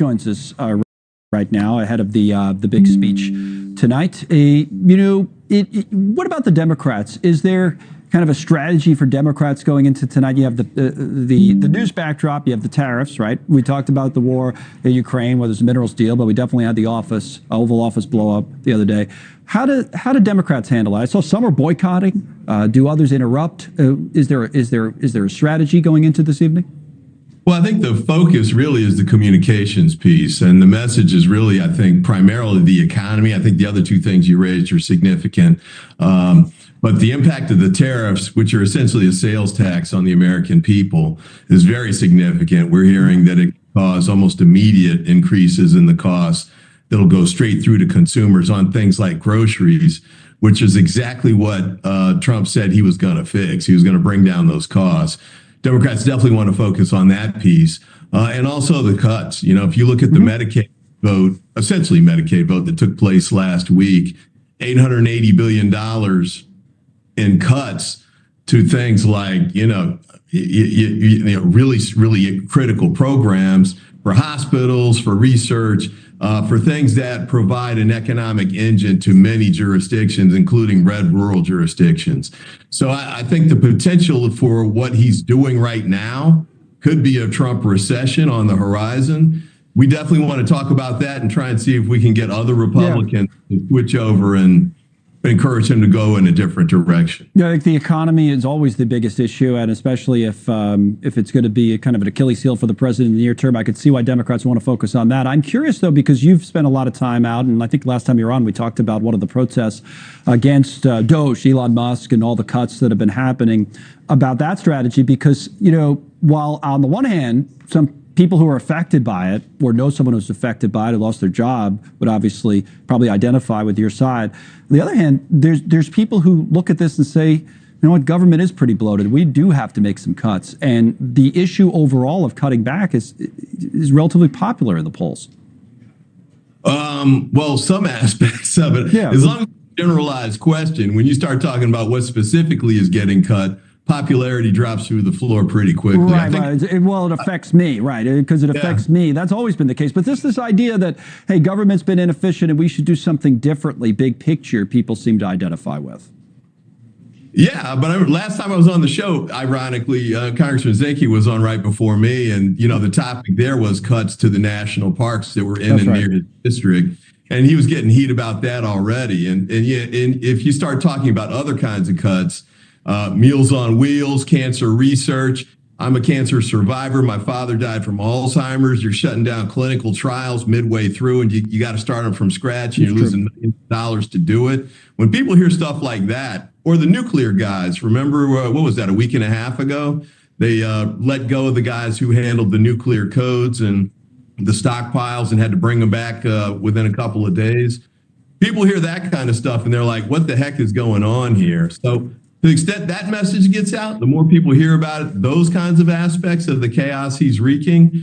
joins us right now ahead of the big speech tonight. What about the Democrats? Is there kind of a strategy for Democrats going into tonight? You have the news backdrop, you have the tariffs, right? We talked about the war in Ukraine, where there's a minerals deal, but we definitely had the Oval Office blow up the other day. How do Democrats handle it? I saw some are boycotting. Do others interrupt? Is there a strategy going into this evening? Well, I think the focus really is the communications piece, and the message is really, I think, primarily the economy. I think the other two things you raised are significant. But the impact of the tariffs, which are essentially a sales tax on the American people, is very significant. We're hearing that it causes almost immediate increases in the cost that'll go straight through to consumers on things like groceries, which is exactly what Trump said he was going to fix. He was going to bring down those costs. Democrats definitely want to focus on that piece. And also the cuts. You know, if you look at the Medicaid vote, essentially Medicaid vote that took place last week, $880 billion in cuts to things like, really critical programs for hospitals, for research, for things that provide an economic engine to many jurisdictions, including red rural jurisdictions. So I think the potential for what he's doing right now could be a Trump recession on the horizon. We definitely want to talk about that and try and see if we can get other Republicans to switch over and encourage him to go in a different direction. Yeah, I think the economy is always the biggest issue, and especially if it's going to be a kind of an Achilles heel for the president in the near term, I could see why Democrats want to focus on that. I'm curious, though, because you've spent a lot of time out, and I think last time you were on, we talked about one of the protests against Doge, Elon Musk, and all the cuts that have been happening about that strategy, because, while on the one hand, some people who are affected by it or know someone who's affected by it, who lost their job, would obviously probably identify with your side. On the other hand, there's people who look at this and say, you know what, government is pretty bloated. We do have to make some cuts. And the issue overall of cutting back is relatively popular in the polls. Well, some aspects of it. Yeah. As long as it's a generalized question, when you start talking about what specifically is getting cut, popularity drops through the floor pretty quickly. Right. It affects me, right? Because it affects me. That's always been the case. But this idea that, hey, government's been inefficient and we should do something differently, big picture, people seem to identify with. Yeah, but last time I was on the show, ironically, Congressman Zinke was on right before me, and the topic there was cuts to the national parks that were in and near his district. And he was getting heat about that already. And if you start talking about other kinds of cuts, Meals on Wheels, cancer research. I'm a cancer survivor. My father died from Alzheimer's. You're shutting down clinical trials midway through, and you got to start them from scratch, and you're losing millions of dollars to do it. When people hear stuff like that, or the nuclear guys, remember, what was that, a week and a half ago? They let go of the guys who handled the nuclear codes and the stockpiles and had to bring them back within a couple of days. People hear that kind of stuff, and they're like, what the heck is going on here? So to the extent that message gets out, the more people hear about it, those kinds of aspects of the chaos he's wreaking,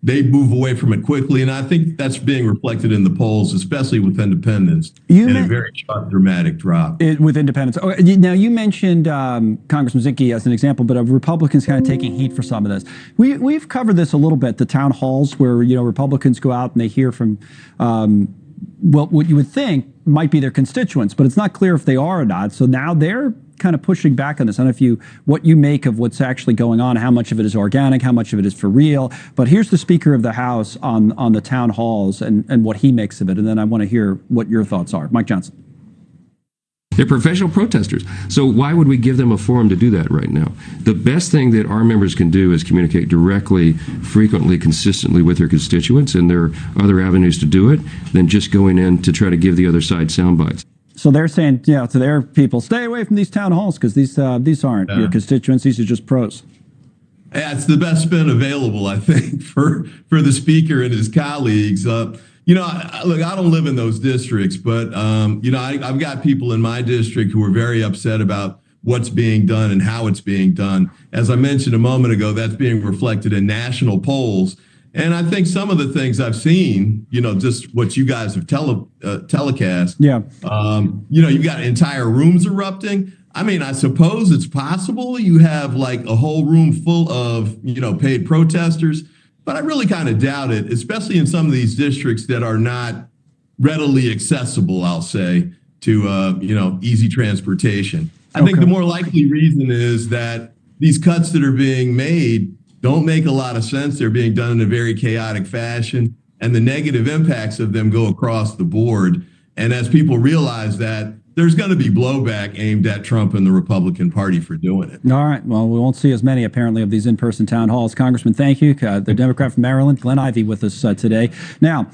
they move away from it quickly. And I think that's being reflected in the polls, especially with independents, in a very sharp, dramatic drop. With independents. Oh, now, you mentioned Congressman Zinke as an example, but of Republicans kind of taking heat for some of this. We've covered this a little bit, the town halls where, Republicans go out and they hear from what you would think might be their constituents, but it's not clear if they are or not. So now they're kind of pushing back on this. I don't know what you make of what's actually going on, how much of it is organic, how much of it is for real. But here's the Speaker of the House on the town halls and what he makes of it. And then I want to hear what your thoughts are. Mike Johnson. They're professional protesters. So why would we give them a forum to do that right now? The best thing that our members can do is communicate directly, frequently, consistently with their constituents, and there are other avenues to do it than just going in to try to give the other side sound bites. So they're saying, to their people, stay away from these town halls because these aren't your constituents. These are just pros. Yeah, it's the best spin available, I think, for the speaker and his colleagues. Look, I don't live in those districts, but, I've got people in my district who are very upset about what's being done and how it's being done. As I mentioned a moment ago, that's being reflected in national polls. And I think some of the things I've seen, just what you guys have telecast. Yeah. You've got entire rooms erupting. I mean, I suppose it's possible you have like a whole room full of, paid protesters. but I really kind of doubt it, especially in some of these districts that are not readily accessible, I'll say, to easy transportation. I think the more likely reason is that these cuts that are being made don't make a lot of sense. They're being done in a very chaotic fashion, and the negative impacts of them go across the board. And as people realize that, there's going to be blowback aimed at Trump and the Republican Party for doing it. All right. Well, we won't see as many, apparently, of these in-person town halls. Congressman, thank you. The Democrat from Maryland, Glenn Ivey, with us today. Now,